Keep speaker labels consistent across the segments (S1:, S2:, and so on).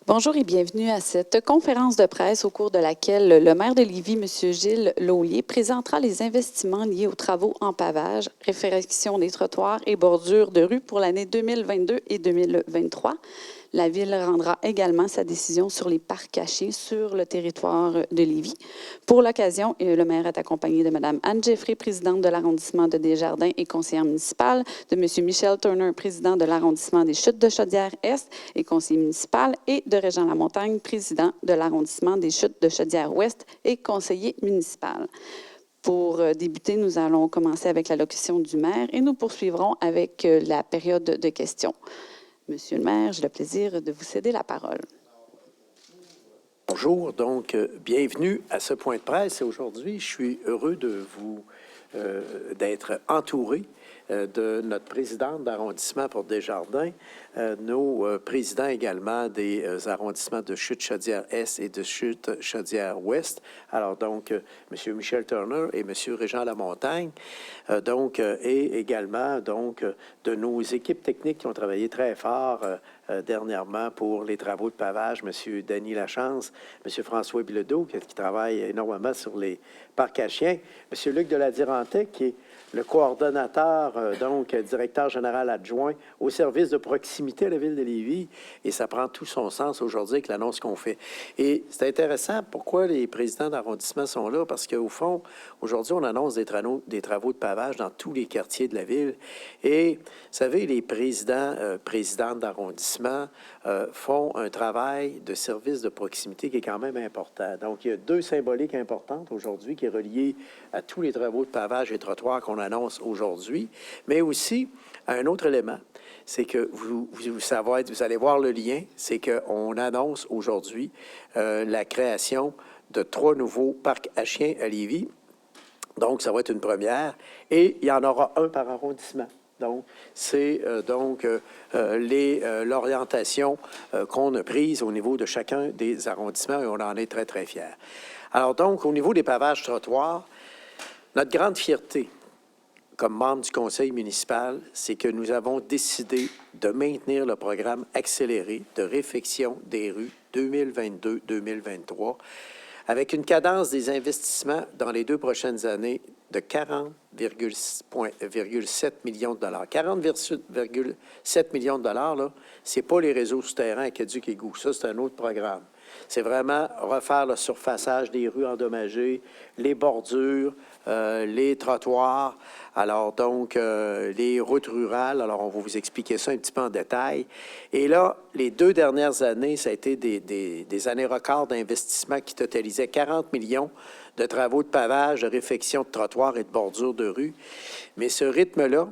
S1: Bonjour et bienvenue à cette conférence de presse au cours de laquelle le maire de Lévis, M. Gilles Laulier, présentera les investissements liés aux travaux en pavage, réfection des trottoirs et bordures de rue pour l'année 2022 et 2023. La Ville rendra également sa décision sur les parcs cachés sur le territoire de Lévis. Pour l'occasion, le maire est accompagné de Mme Anne Jeffrey, présidente de l'arrondissement de Desjardins et conseillère municipale, de M. Michel Turner, président de l'arrondissement des Chutes de Chaudière-Est et conseiller municipal, et de Régent Lamontagne, président de l'arrondissement des Chutes de Chaudière-Ouest et conseiller municipal. Pour débuter, nous allons commencer avec l'allocution du maire et nous poursuivrons avec la période de questions. Monsieur le maire, j'ai le plaisir de vous céder la parole.
S2: Bonjour, donc bienvenue à ce point de presse. Aujourd'hui, je suis heureux de vous d'être entouré de notre présidente d'arrondissement pour Desjardins, nos présidents également des arrondissements de Chutes-Chaudière-Est et de Chutes-Chaudière-Ouest. Alors donc, M. Michel Turner et M. Régent Lamontagne, et également donc de nos équipes techniques qui ont travaillé très fort dernièrement pour les travaux de pavage, M. Denis Lachance, M. François Bilodeau, qui travaille énormément sur les parcs à chiens, M. Luc Deladurantec, qui est le coordonnateur, directeur général adjoint au service de proximité à la Ville de Lévis. Et ça prend tout son sens aujourd'hui avec l'annonce qu'on fait. Et c'est intéressant pourquoi les présidents d'arrondissement sont là, parce qu'au fond, aujourd'hui, on annonce des travaux de pavage dans tous les quartiers de la Ville. Et, vous savez, les présidentes d'arrondissement font un travail de service de proximité qui est quand même important. Donc, il y a deux symboliques importantes aujourd'hui qui est reliées à tous les travaux de pavage et trottoirs qu'on annonce aujourd'hui, mais aussi à un autre élément, c'est que vous allez voir le lien, c'est qu'on annonce aujourd'hui la création de 3 nouveaux parcs à chiens à Lévis. Donc, ça va être une première, et il y en aura un par arrondissement. Donc, c'est l'orientation qu'on a prise au niveau de chacun des arrondissements, et on en est très, très fiers. Alors donc, au niveau des pavages trottoirs, notre grande fierté, comme membre du conseil municipal, c'est que nous avons décidé de maintenir le programme accéléré de réfection des rues 2022-2023 avec une cadence des investissements dans les 2 prochaines années de 40,7 millions de dollars. 40,7 millions de dollars, là, c'est pas les réseaux souterrains à Caduc-Égout. Ça, c'est un autre programme. C'est vraiment refaire le surfaçage des rues endommagées, les bordures, les trottoirs, alors donc les routes rurales. Alors, on va vous expliquer ça un petit peu en détail. Et là, les 2 dernières années, ça a été des années records d'investissement qui totalisaient 40 millions de travaux de pavage, de réfection de trottoirs et de bordures de rue. Mais ce rythme-là,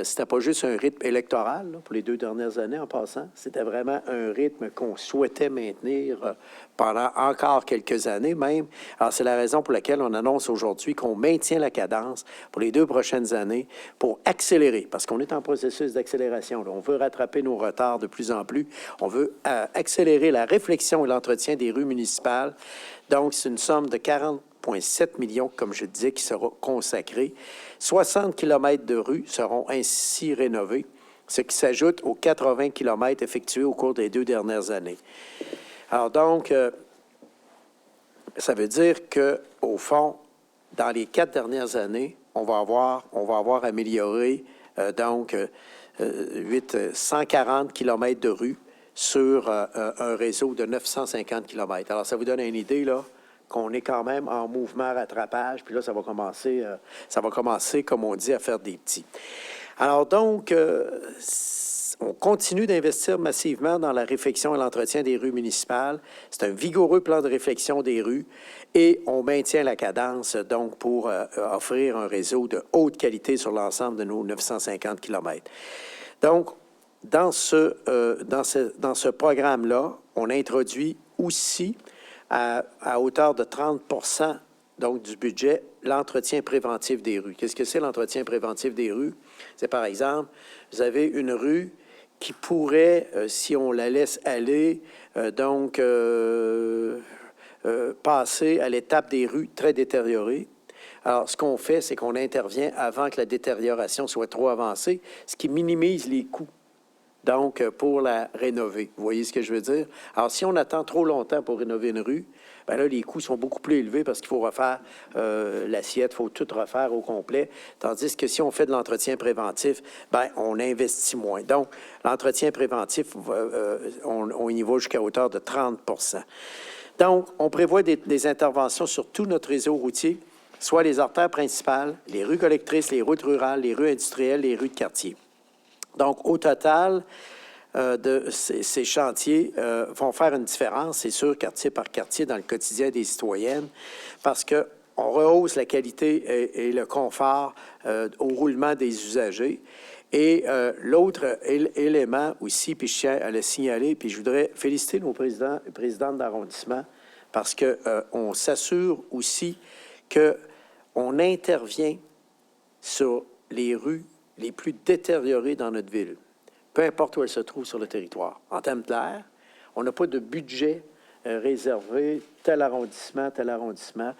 S2: c'était pas juste un rythme électoral là, pour les 2 dernières années en passant. C'était vraiment un rythme qu'on souhaitait maintenir pendant encore quelques années même. Alors, c'est la raison pour laquelle on annonce aujourd'hui qu'on maintient la cadence pour les 2 prochaines années pour accélérer, parce qu'on est en processus d'accélération. On veut rattraper nos retards de plus en plus. On veut accélérer la réflexion et l'entretien des rues municipales. Donc, c'est une somme de 40,7 millions, comme je disais, qui sera consacrée. 60 km de rues seront ainsi rénovés, ce qui s'ajoute aux 80 km effectués au cours des 2 dernières années. Alors donc, ça veut dire qu'au fond, dans les 4 dernières années, on va avoir amélioré 140 km de rues sur un réseau de 950 km. Alors, ça vous donne une idée, là, qu'on est quand même en mouvement rattrapage, puis là, ça va commencer, comme on dit, à faire des petits. Alors donc, on continue d'investir massivement dans la réfection et l'entretien des rues municipales. C'est un vigoureux plan de réfection des rues et on maintient la cadence, donc, pour offrir un réseau de haute qualité sur l'ensemble de nos 950 km. Donc, dans ce programme-là, on introduit aussi à hauteur de 30 donc, du budget, l'entretien préventif des rues. Qu'est-ce que c'est l'entretien préventif des rues? C'est par exemple, vous avez une rue qui pourrait, si on la laisse aller, passer à l'étape des rues très détériorées. Alors, ce qu'on fait, c'est qu'on intervient avant que la détérioration soit trop avancée, ce qui minimise les coûts donc pour la rénover. Vous voyez ce que je veux dire? Alors, si on attend trop longtemps pour rénover une rue, bien là, les coûts sont beaucoup plus élevés parce qu'il faut refaire l'assiette, il faut tout refaire au complet. Tandis que si on fait de l'entretien préventif, bien, on investit moins. Donc, l'entretien préventif, on y va jusqu'à hauteur de 30 %. Donc, on prévoit des interventions sur tout notre réseau routier, soit les artères principales, les rues collectrices, les routes rurales, les rues industrielles, les rues de quartier. Donc, au total, de ces chantiers vont faire une différence, c'est sûr, quartier par quartier, dans le quotidien des citoyennes, parce qu'on rehausse la qualité et le confort au roulement des usagers. Et l'autre élément aussi, puis je tiens à le signaler, puis je voudrais féliciter nos présidents et présidentes d'arrondissement, parce qu'on s'assure aussi qu'on intervient sur les rues les plus détériorées dans notre ville, peu importe où elles se trouvent sur le territoire. En termes clairs, on n'a pas de budget réservé, tel arrondissement, tel arrondissement.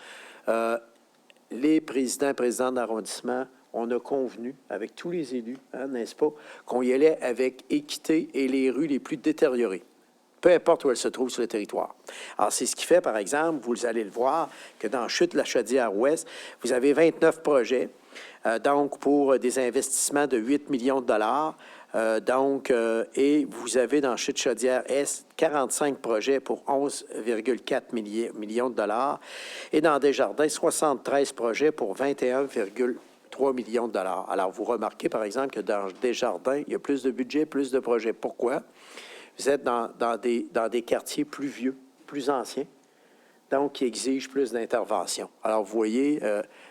S2: Les présidents et présidentes d'arrondissement, on a convenu avec tous les élus, n'est-ce pas, qu'on y allait avec équité et les rues les plus détériorées, peu importe où elles se trouvent sur le territoire. Alors, c'est ce qui fait, par exemple, vous allez le voir, que dans Chute-la-Chaudière-Ouest, vous avez 29 projets, donc pour des investissements de 8 millions de dollars. Et vous avez dans Chute-Chaudière-Est 45 projets pour 11,4 millions de dollars. Et dans Desjardins, 73 projets pour 21,3 millions de dollars. Alors, vous remarquez, par exemple, que dans Desjardins, il y a plus de budget, plus de projets. Pourquoi? Vous êtes dans des quartiers plus vieux, plus anciens, donc qui exigent plus d'intervention. Alors, vous voyez,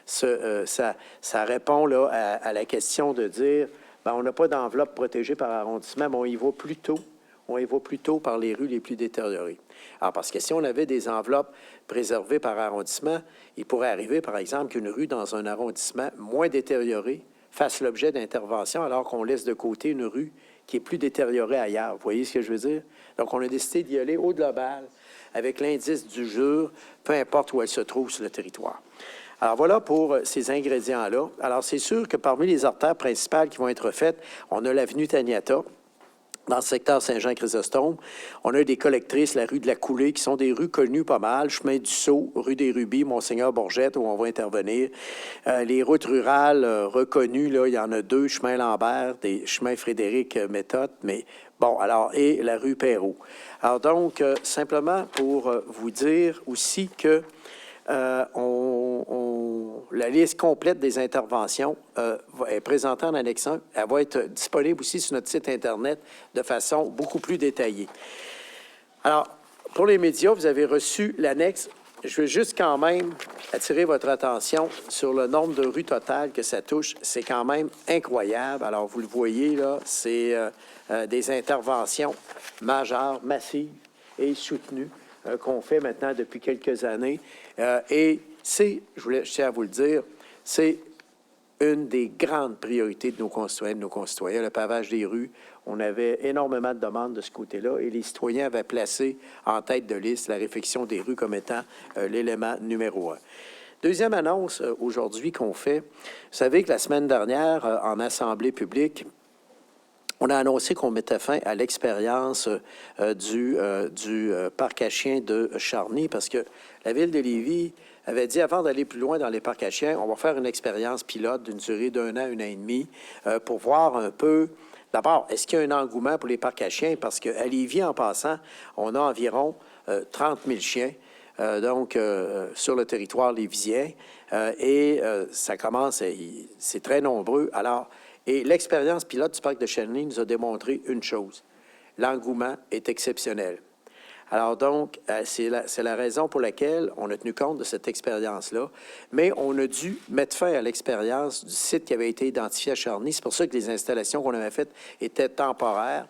S2: ça répond là, à la question de dire, bien, on n'a pas d'enveloppe protégée par arrondissement, mais on y va plutôt par les rues les plus détériorées. Alors, parce que si on avait des enveloppes préservées par arrondissement, il pourrait arriver, par exemple, qu'une rue dans un arrondissement moins détérioré fasse l'objet d'intervention alors qu'on laisse de côté une rue qui est plus détériorée ailleurs. Vous voyez ce que je veux dire? Donc, on a décidé d'y aller au global avec l'indice du jour, peu importe où elle se trouve sur le territoire. Alors, voilà pour ces ingrédients-là. Alors, c'est sûr que parmi les artères principales qui vont être faites, on a l'avenue Taniata, dans le secteur Saint-Jean-Chrysostome. On a des collectrices, la rue de la Coulée, qui sont des rues connues pas mal, chemin du Sceau, rue des Rubis, Monseigneur-Bourgette, où on va intervenir. Les routes rurales reconnues, là, il y en a 2, chemin Lambert, des chemins Frédéric-Méthode, mais bon, alors, et la rue Perrault. Alors donc, simplement pour vous dire aussi que la liste complète des interventions est présentée en annexe 1. Elle va être disponible aussi sur notre site Internet de façon beaucoup plus détaillée. Alors, pour les médias, vous avez reçu l'annexe. Je veux juste quand même attirer votre attention sur le nombre de rues totales que ça touche. C'est quand même incroyable. Alors, vous le voyez, là, c'est des interventions majeures, massives et soutenues qu'on fait maintenant depuis quelques années. Et je tiens à vous le dire, c'est une des grandes priorités de nos concitoyennes, de nos concitoyens, le pavage des rues. On avait énormément de demandes de ce côté-là et les citoyens avaient placé en tête de liste la réfection des rues comme étant l'élément numéro 1. Deuxième annonce aujourd'hui qu'on fait, vous savez que la semaine dernière, en assemblée publique, on a annoncé qu'on mettait fin à l'expérience du parc à chiens de Charny parce que la Ville de Lévis avait dit, avant d'aller plus loin dans les parcs à chiens, on va faire une expérience pilote d'une durée d'1 an, 1 an et demi, pour voir un peu, d'abord, est-ce qu'il y a un engouement pour les parcs à chiens? Parce qu'à Lévis, en passant, on a environ 30 000 chiens, sur le territoire lévisien, ça commence, c'est très nombreux. Alors, et l'expérience pilote du parc de Charny nous a démontré une chose. L'engouement est exceptionnel. Alors donc, c'est la raison pour laquelle on a tenu compte de cette expérience-là, mais on a dû mettre fin à l'expérience du site qui avait été identifié à Charny. C'est pour ça que les installations qu'on avait faites étaient temporaires,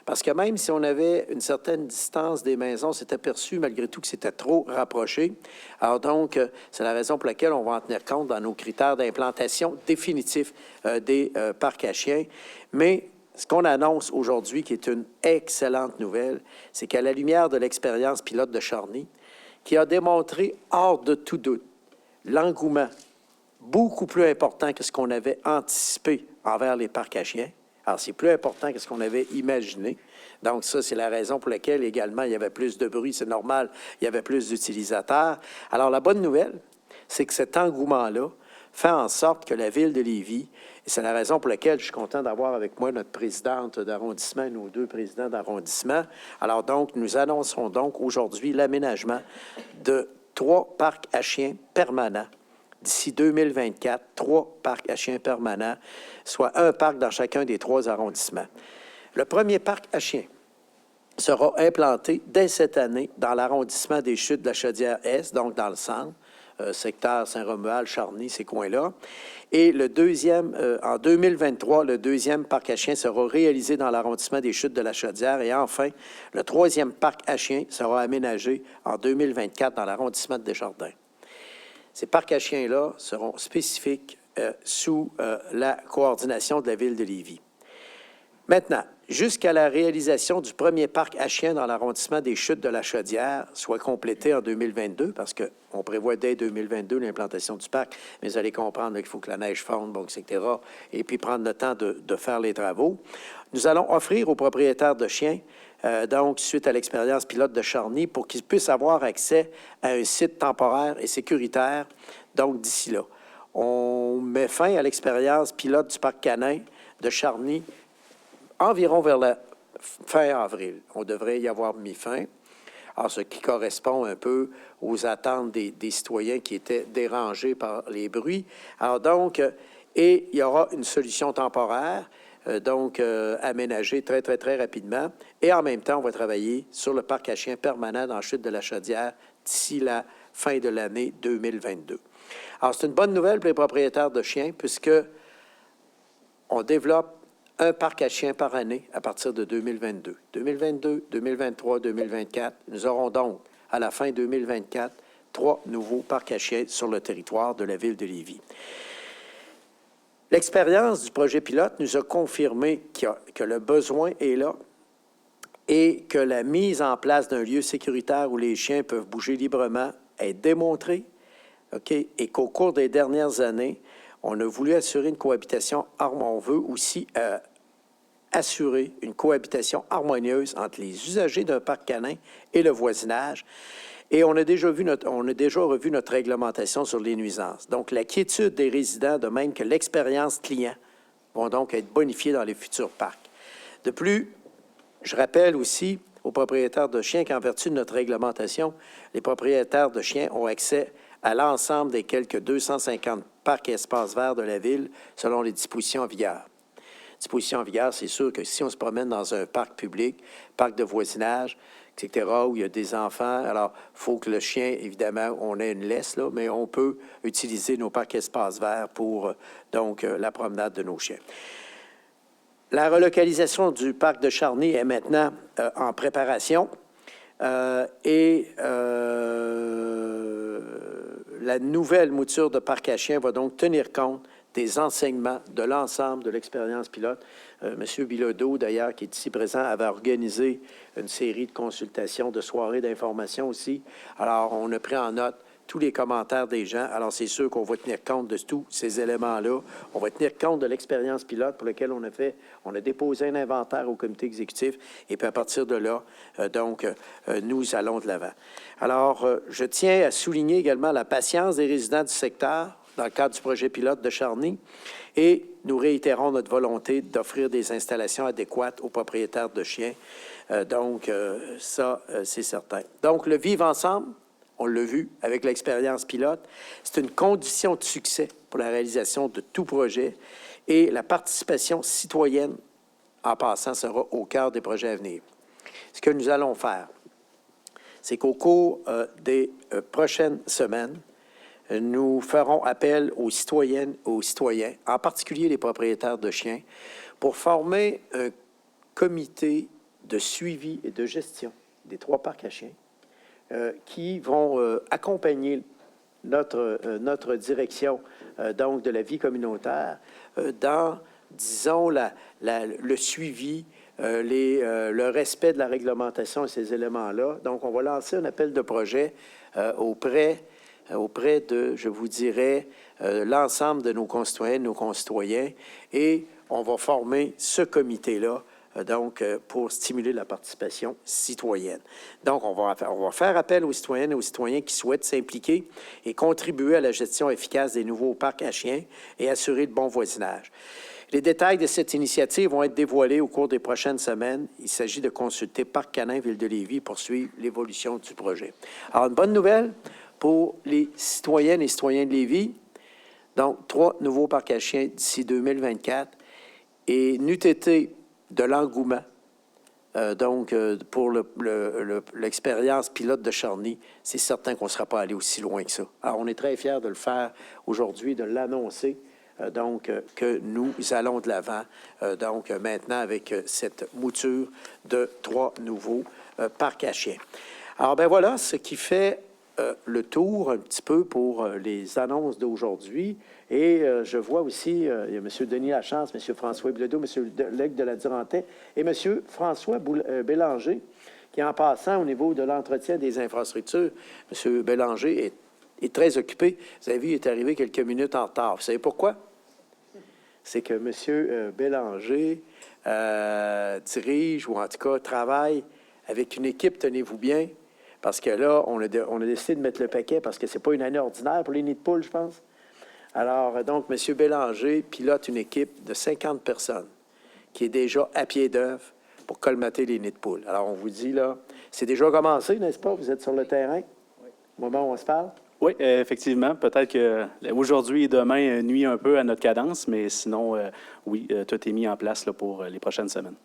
S2: parce que même si on avait une certaine distance des maisons, on s'est aperçu malgré tout que c'était trop rapproché. Alors donc, c'est la raison pour laquelle on va en tenir compte dans nos critères d'implantation définitifs des parcs à chiens. Mais ce qu'on annonce aujourd'hui, qui est une excellente nouvelle, c'est qu'à la lumière de l'expérience pilote de Charny, qui a démontré hors de tout doute l'engouement beaucoup plus important que ce qu'on avait anticipé envers les parcs à chiens, Alors, c'est plus important que ce qu'on avait imaginé. Donc, ça, c'est la raison pour laquelle, également, il y avait plus de bruit. C'est normal, il y avait plus d'utilisateurs. Alors, la bonne nouvelle, c'est que cet engouement-là fait en sorte que la Ville de Lévis, et c'est la raison pour laquelle je suis content d'avoir avec moi notre présidente d'arrondissement, nos deux présidents d'arrondissement. Alors donc, nous annonçons donc aujourd'hui l'aménagement de 3 parcs à chiens permanents. D'ici 2024, 3 parcs à chiens permanents, soit un parc dans chacun des 3 arrondissements. Le premier parc à chiens sera implanté dès cette année dans l'arrondissement des Chutes de la Chaudière-Est, donc dans le centre. Secteur Saint-Romuald, Charny, ces coins-là. Et le deuxième, en 2023, le deuxième parc à chiens sera réalisé dans l'arrondissement des Chutes de la Chaudière. Et enfin, le troisième parc à chiens sera aménagé en 2024 dans l'arrondissement de Desjardins. Ces parcs à chiens-là seront spécifiques sous la coordination de la Ville de Lévis. Maintenant, jusqu'à la réalisation du premier parc à chiens dans l'arrondissement des Chutes de la Chaudière, soit complété en 2022, parce qu'on prévoit dès 2022 l'implantation du parc, mais vous allez comprendre qu'il faut que la neige fonde, bon, etc., et puis prendre le temps de faire les travaux. Nous allons offrir aux propriétaires de chiens, donc suite à l'expérience pilote de Charny, pour qu'ils puissent avoir accès à un site temporaire et sécuritaire, donc d'ici là. On met fin à l'expérience pilote du parc canin de Charny environ vers la fin avril. On devrait y avoir mis fin. Alors, ce qui correspond un peu aux attentes des citoyens qui étaient dérangés par les bruits. Alors donc, et il y aura une solution temporaire, aménagée très, très, très rapidement. Et en même temps, on va travailler sur le parc à chiens permanent dans la Chute de la Chaudière d'ici la fin de l'année 2022. Alors, c'est une bonne nouvelle pour les propriétaires de chiens puisque on développe un parc à chiens par année à partir de 2022. 2022, 2023, 2024. Nous aurons donc, à la fin 2024, 3 nouveaux parcs à chiens sur le territoire de la Ville de Lévis. L'expérience du projet pilote nous a confirmé que le besoin est là et que la mise en place d'un lieu sécuritaire où les chiens peuvent bouger librement est démontrée, et qu'au cours des dernières années, on a voulu assurer une cohabitation, on veut aussi assurer une cohabitation harmonieuse entre les usagers d'un parc canin et le voisinage. Et on a déjà revu notre réglementation sur les nuisances. Donc, la quiétude des résidents, de même que l'expérience client, vont donc être bonifiées dans les futurs parcs. De plus, je rappelle aussi aux propriétaires de chiens qu'en vertu de notre réglementation, les propriétaires de chiens ont accès à l'ensemble des quelques 250 parcs et espaces verts de la Ville selon les dispositions en vigueur. Dispositions en vigueur, c'est sûr que si on se promène dans un parc public, parc de voisinage, etc., où il y a des enfants, alors il faut que le chien, évidemment, on ait une laisse, là, mais on peut utiliser nos parcs et espaces verts pour la promenade de nos chiens. La relocalisation du parc de Charny est maintenant en préparation la nouvelle mouture de parc à chiens va donc tenir compte des enseignements de l'ensemble de l'expérience pilote. Monsieur Bilodeau, d'ailleurs, qui est ici présent, avait organisé une série de consultations, de soirées d'information aussi. Alors, on a pris en note tous les commentaires des gens. Alors, c'est sûr qu'on va tenir compte de tous ces éléments-là. On va tenir compte de l'expérience pilote pour laquelle on a déposé un inventaire au comité exécutif. Et puis, à partir de là, nous allons de l'avant. Alors, je tiens à souligner également la patience des résidents du secteur dans le cadre du projet pilote de Charny. Et nous réitérons notre volonté d'offrir des installations adéquates aux propriétaires de chiens. C'est certain. Donc, le vivre ensemble, on l'a vu avec l'expérience pilote, c'est une condition de succès pour la réalisation de tout projet et la participation citoyenne, en passant, sera au cœur des projets à venir. Ce que nous allons faire, c'est qu'au cours des prochaines semaines, nous ferons appel aux citoyennes, aux citoyens, en particulier les propriétaires de chiens, pour former un comité de suivi et de gestion des 3 parcs à chiens qui vont accompagner notre direction de la vie communautaire dans, disons, le suivi, le respect de la réglementation et ces éléments-là. Donc, on va lancer un appel de projet auprès de, je vous dirais, l'ensemble de nos concitoyennes, nos concitoyens, et on va former ce comité-là, donc, pour stimuler la participation citoyenne. Donc, on va faire appel aux citoyennes et aux citoyens qui souhaitent s'impliquer et contribuer à la gestion efficace des nouveaux parcs à chiens et assurer le bon voisinage. Les détails de cette initiative vont être dévoilés au cours des prochaines semaines. Il s'agit de consulter Parc Canin, Ville de Lévis, pour suivre l'évolution du projet. Alors, une bonne nouvelle pour les citoyennes et citoyens de Lévis. Donc, 3 nouveaux parcs à chiens d'ici 2024. Et n'eût été de l'engouement, pour l'expérience pilote de Charny, c'est certain qu'on ne sera pas allé aussi loin que ça. Alors, on est très fiers de le faire aujourd'hui, de l'annoncer, que nous allons de l'avant, maintenant, avec cette mouture de 3 nouveaux parcs à chiens. Alors, ben voilà ce qui fait le tour un petit peu pour les annonces d'aujourd'hui. Et je vois aussi, il y a M. Denis Lachance, M. François Bilodeau, M. Lec de la Durantaye et M. François Bélanger, qui, en passant au niveau de l'entretien des infrastructures, M. Bélanger est très occupé. Vous avez vu, il est arrivé quelques minutes en retard. Vous savez pourquoi? C'est que M. Bélanger dirige, ou en tout cas travaille avec une équipe, tenez-vous bien, parce que là, on a décidé de mettre le paquet parce que c'est pas une année ordinaire pour les nids de poules, je pense. Alors, donc, M. Bélanger pilote une équipe de 50 personnes qui est déjà à pied d'œuvre pour colmater les nids de poules. Alors, on vous dit, là, c'est déjà commencé, n'est-ce pas? Vous êtes sur le terrain au moment où on se parle?
S3: Oui, effectivement. Peut-être qu'aujourd'hui et demain nuit un peu à notre cadence, mais sinon, oui, tout est mis en place là, pour les prochaines semaines.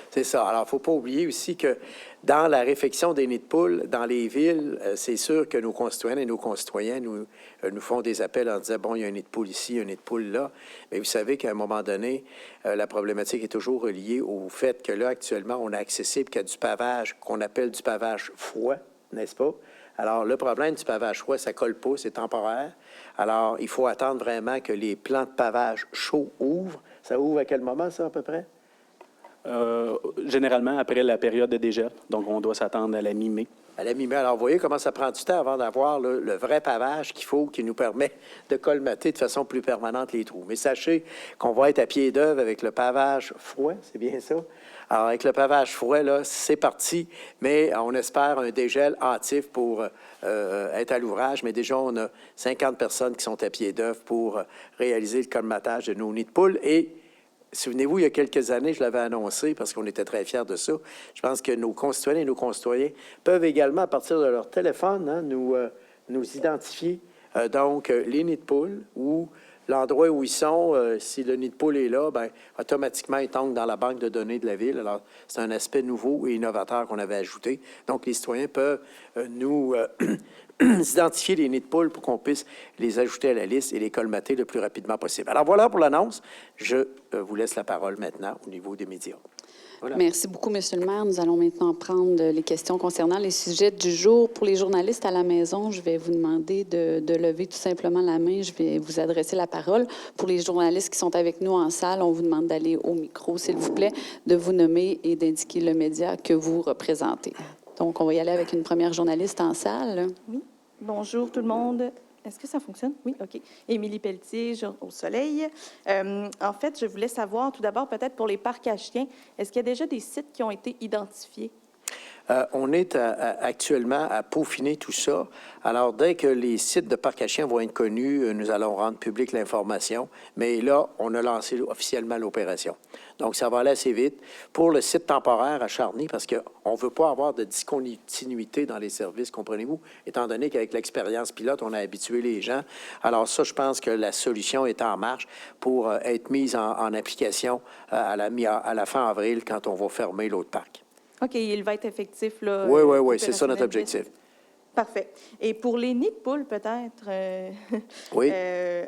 S2: C'est ça. Alors, il ne faut pas oublier aussi que dans la réfection des nids de poules, dans les villes, c'est sûr que nos concitoyennes et nos concitoyens nous font des appels en disant, bon, il y a un nid de poule ici, un nid de poule là. Mais vous savez qu'à un moment donné, la problématique est toujours reliée au fait que là, actuellement, on a accessible qu'à du pavage qu'on appelle du pavage froid, n'est-ce pas? Alors, le problème du pavage froid, ça ne colle pas, c'est temporaire. Alors, il faut attendre vraiment que les plants de pavage chaud ouvrent. Ça ouvre à quel moment, ça, à peu près?
S3: Généralement, après la période de dégel. Donc, on doit s'attendre à la mi-mai.
S2: À la mi-mai. Alors, vous voyez comment ça prend du temps avant d'avoir le vrai pavage qu'il faut, qui nous permet de colmater de façon plus permanente les trous. Mais sachez qu'on va être à pied d'œuvre avec le pavage froid, c'est bien ça? Alors, avec le pavage froid, là, c'est parti, mais on espère un dégel hâtif pour être à l'ouvrage. Mais déjà, on a 50 personnes qui sont à pied d'œuvre pour réaliser le colmatage de nos nids de poules. Et souvenez-vous, il y a quelques années, je l'avais annoncé parce qu'on était très fiers de ça. Je pense que nos concitoyennes et nos concitoyens peuvent également, à partir de leur téléphone, nous identifier les nids de poules ou l'endroit où ils sont. Si le nid de poule est là, bien, automatiquement, ils tombent dans la banque de données de la Ville. Alors, c'est un aspect nouveau et innovateur qu'on avait ajouté. Donc, les citoyens peuvent identifier les nids de poules pour qu'on puisse les ajouter à la liste et les colmater le plus rapidement possible. Alors, voilà pour l'annonce. Je vous laisse la parole maintenant au niveau des médias. Voilà.
S1: Merci beaucoup, M. le maire. Nous allons maintenant prendre les questions concernant les sujets du jour. Pour les journalistes à la maison, je vais vous demander de lever tout simplement la main. Je vais vous adresser la parole. Pour les journalistes qui sont avec nous en salle, on vous demande d'aller au micro, s'il vous plaît, de vous nommer et d'indiquer le média que vous représentez. Donc, on va y aller avec une première journaliste en salle.
S4: Oui. Bonjour tout le monde. Est-ce que ça fonctionne? Oui, OK. Émilie Pelletier, Jour au soleil. En fait, je voulais savoir tout d'abord, peut-être pour les parcs à chiens, est-ce qu'il y a déjà des sites qui ont été identifiés?
S2: On est actuellement à peaufiner tout ça. Alors, dès que les sites de parcs à chiens vont être connus, nous allons rendre publique l'information. Mais là, on a lancé officiellement l'opération. Donc, ça va aller assez vite. Pour le site temporaire à Charny, parce qu'on ne veut pas avoir de discontinuité dans les services, comprenez-vous, étant donné qu'avec l'expérience pilote, on a habitué les gens. Alors ça, je pense que la solution est en marche pour être mise en application à la fin avril, quand on va fermer l'autre parc.
S4: OK, il va être effectif, là.
S2: Oui, c'est ça notre objectif.
S4: Parfait. Et pour les nids de poules, peut-être,
S2: Oui.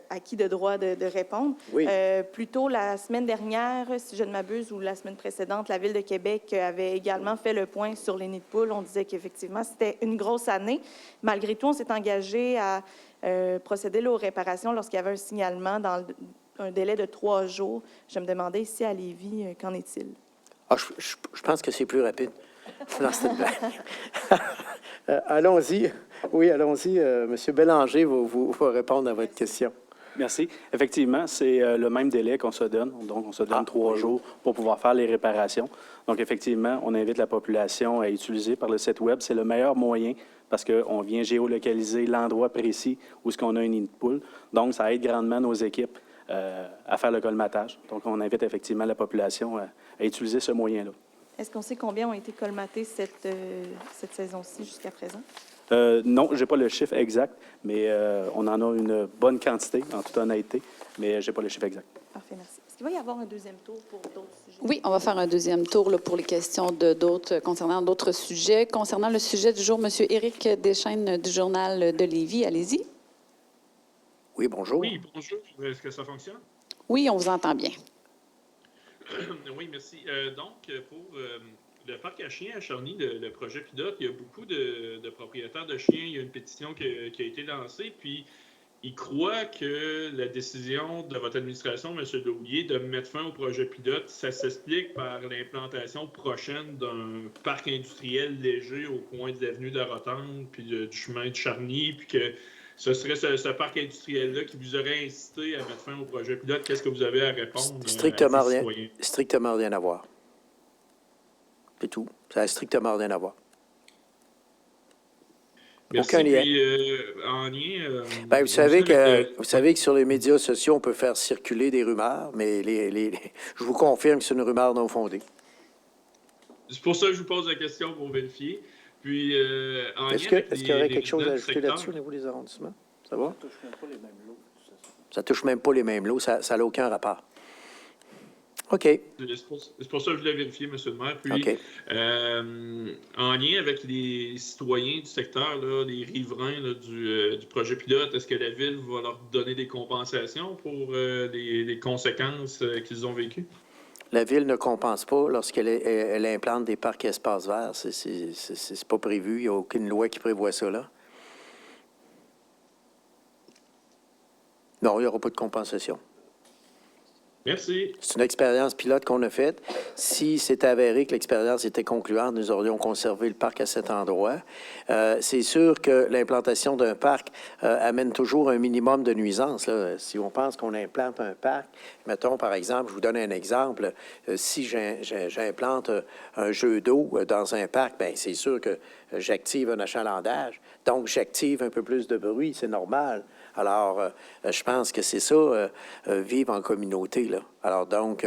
S4: À qui de droit de répondre?
S2: Oui.
S4: Plutôt la semaine dernière, si je ne m'abuse, ou la semaine précédente, la Ville de Québec avait également fait le point sur les nids de poules. On disait qu'effectivement, c'était une grosse année. Malgré tout, on s'est engagé à procéder aux réparations lorsqu'il y avait un signalement dans un délai de 3 jours. Je me demandais ici à Lévis, qu'en est-il?
S2: Ah, je pense que c'est plus rapide. Non, c'est une blague. Allons-y. Oui, allons-y. Monsieur Bélanger va répondre à votre question.
S3: Merci. Effectivement, c'est le même délai qu'on se donne. Donc, on se donne 3 jours pour pouvoir faire les réparations. Donc, effectivement, on invite la population à utiliser par le site Web. C'est le meilleur moyen parce qu'on vient géolocaliser l'endroit précis où est-ce qu'on a un nid de poule. Donc, ça aide grandement nos équipes à faire le colmatage. Donc, on invite effectivement la population à utiliser ce moyen-là.
S4: Est-ce qu'on sait combien ont été colmatés cette saison-ci jusqu'à présent?
S3: Non, je n'ai pas le chiffre exact, mais on en a une bonne quantité, en toute honnêteté, mais je n'ai pas le chiffre exact.
S4: Parfait, merci. Est-ce qu'il va y avoir un deuxième tour pour d'autres sujets?
S1: Oui, on va faire un deuxième tour là, pour les questions concernant d'autres sujets. Concernant le sujet du jour, M. Éric Deschaines du Journal de Lévis, allez-y.
S2: Oui, bonjour.
S5: Oui, bonjour. Est-ce que ça fonctionne?
S1: Oui, on vous entend bien.
S5: Oui, merci. Donc, pour le parc à chiens à Charny, le projet pilote, il y a beaucoup de propriétaires de chiens. Il y a une pétition qui a été lancée, puis ils croient que la décision de votre administration, M. Laulier, de mettre fin au projet pilote, ça s'explique par l'implantation prochaine d'un parc industriel léger au coin de l'avenue de la Rotonde, puis du chemin de Charny, puis que ce serait ce parc industriel-là qui vous aurait incité à mettre fin au projet pilote. Qu'est-ce que vous avez à répondre à ces citoyens?
S2: Strictement rien à voir. C'est tout. Ça n'a strictement rien à voir.
S5: Merci.
S2: Aucun lien.
S5: Puis, en lien...
S2: Bien, vous savez que sur les médias sociaux, on peut faire circuler des rumeurs, mais je vous confirme que c'est une rumeur non fondée.
S5: C'est pour ça que je vous pose la question pour vérifier. Puis, en lien
S2: Est-ce
S5: avec
S2: qu'il y aurait quelque chose à
S5: résidents du
S2: ajouter
S5: secteur,
S2: là-dessus au niveau des arrondissements? Ça va? Ça touche même pas les mêmes lots. Ça n'a aucun rapport. OK.
S5: c'est pour ça que je voulais vérifier, M. le maire. Puis,
S2: OK.
S5: en lien avec les citoyens du secteur, là, les riverains là, du projet pilote, est-ce que la Ville va leur donner des compensations pour les conséquences qu'ils ont vécues?
S2: La Ville ne compense pas lorsqu'elle elle implante des parcs et espaces verts. C'est pas prévu. Il n'y a aucune loi qui prévoit ça, là. Non, il n'y aura pas de compensation.
S5: Merci.
S2: C'est une expérience pilote qu'on a faite. Si c'est avéré que l'expérience était concluante, nous aurions conservé le parc à cet endroit. C'est sûr que l'implantation d'un parc amène toujours un minimum de nuisances, là. Si on pense qu'on implante un parc, mettons par exemple, je vous donne un exemple, si j'implante un jeu d'eau dans un parc, bien c'est sûr que j'active un achalandage, donc j'active un peu plus de bruit, c'est normal. Alors, je pense que c'est ça, vivre en communauté, là. Alors, donc,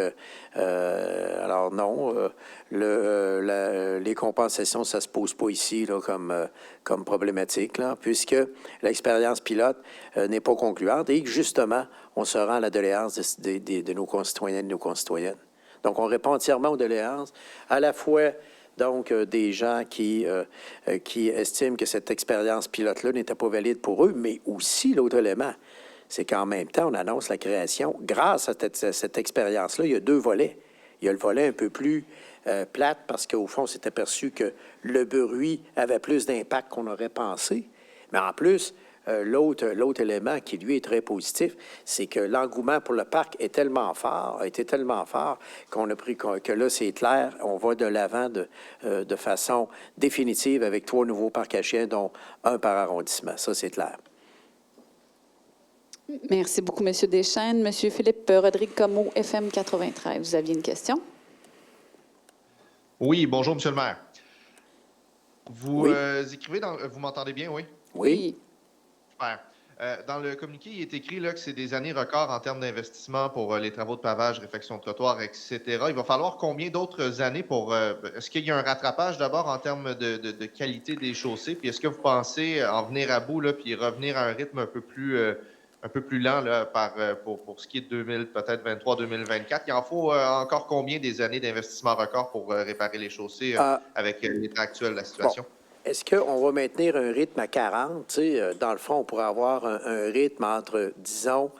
S2: non, les compensations, ça ne se pose pas ici là, comme problématique, là, puisque l'expérience pilote n'est pas concluante et que, justement, on se rend à la doléance de nos concitoyens et de nos concitoyennes. Donc, on répond entièrement aux doléances, à la fois donc des gens qui estiment que cette expérience pilote-là n'était pas valide pour eux, mais aussi l'autre élément, c'est qu'en même temps, on annonce la création, grâce à cette expérience-là, il y a 2 volets. Il y a le volet un peu plus plate parce qu'au fond, on s'est aperçu que le bruit avait plus d'impact qu'on aurait pensé, mais en plus, l'autre élément qui, lui, est très positif, c'est que l'engouement pour le parc a été tellement fort qu'on a pris que là, c'est clair, on va de l'avant de façon définitive avec 3 nouveaux parcs à chiens, dont 1 par arrondissement. Ça, c'est clair.
S1: Merci beaucoup, M. Deschaines. M. Philippe Rodrigue-Comeau, FM 93. Vous aviez une question?
S6: Oui, bonjour, M. le maire. Vous
S2: Oui.
S6: Écrivez vous m'entendez bien, oui?
S2: Oui.
S6: Super. Dans le communiqué, il est écrit là, que c'est des années records en termes d'investissement pour les travaux de pavage, réfection de trottoirs, etc. Il va falloir combien d'autres années pour... est-ce qu'il y a un rattrapage d'abord en termes de qualité des chaussées? Puis est-ce que vous pensez en venir à bout, là, puis revenir à un rythme un peu plus lent là, pour ce qui est de peut-être 23-2024? Il en faut encore combien des années d'investissement record pour réparer les chaussées avec l'état actuel de la situation?
S2: Bon. Est-ce qu'on va maintenir un rythme à 40? Tu sais, dans le fond, on pourrait avoir un rythme entre, disons,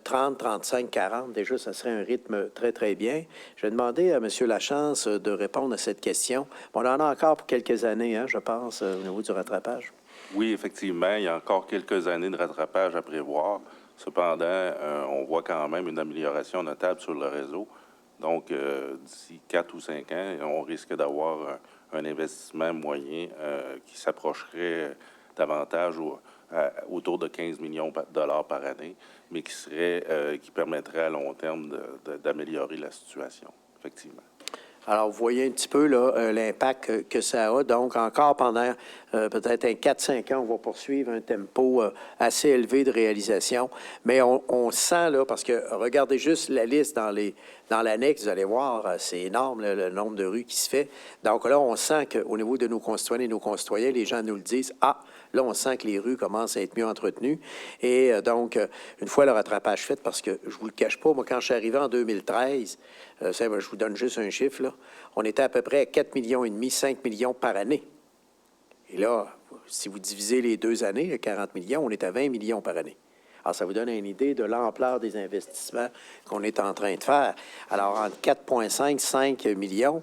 S2: 30, 35, 40. Déjà, ça serait un rythme très, très bien. Je vais demander à M. Lachance de répondre à cette question. On en a encore pour quelques années, hein, je pense, au niveau du rattrapage.
S7: Oui, effectivement, il y a encore quelques années de rattrapage à prévoir. Cependant, on voit quand même une amélioration notable sur le réseau. Donc, d'ici 4 ou 5 ans, on risque d'avoir un investissement moyen qui s'approcherait davantage autour de 15 millions de dollars par année, mais qui permettrait à long terme d'améliorer la situation, effectivement.
S2: Alors, vous voyez un petit peu là, l'impact que ça a. Donc, encore pendant peut-être un 4-5 ans, on va poursuivre un tempo assez élevé de réalisation. Mais on sent, là, parce que regardez juste la liste dans l'annexe, vous allez voir, c'est énorme le nombre de rues qui se fait. Donc là, on sent qu'au niveau de nos concitoyennes et nos concitoyens, les gens nous le disent, là, on sent que les rues commencent à être mieux entretenues. Et donc, une fois le rattrapage fait, parce que je vous le cache pas, moi, quand je suis arrivé en 2013, je vous donne juste un chiffre, là, on était à peu près à 4,5 millions, 5 millions par année. Et là, si vous divisez les 2 années, 40 millions, on est à 20 millions par année. Alors, ça vous donne une idée de l'ampleur des investissements qu'on est en train de faire. Alors, entre 4,5 5 millions,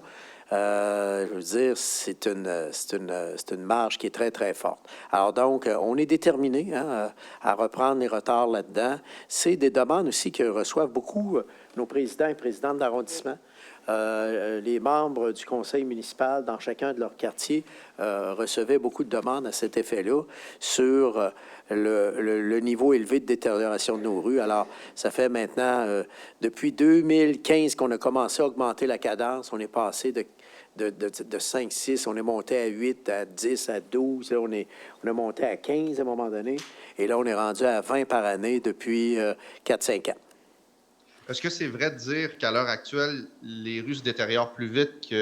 S2: je veux dire, c'est une marge qui est très, très forte. Alors donc, on est déterminé à reprendre les retards là-dedans. C'est des demandes aussi que reçoivent beaucoup nos présidents et présidentes d'arrondissement. Les membres du conseil municipal dans chacun de leurs quartiers recevaient beaucoup de demandes à cet effet-là sur le niveau élevé de détérioration de nos rues. Alors, ça fait maintenant, depuis 2015 qu'on a commencé à augmenter la cadence. On est passé de 5, 6, on est monté à 8, à 10, à 12. Là, on est monté à 15 à un moment donné. Et là, on est rendu à 20 par année depuis 4-5 ans.
S6: Est-ce que c'est vrai de dire qu'à l'heure actuelle, les rues se détériorent plus vite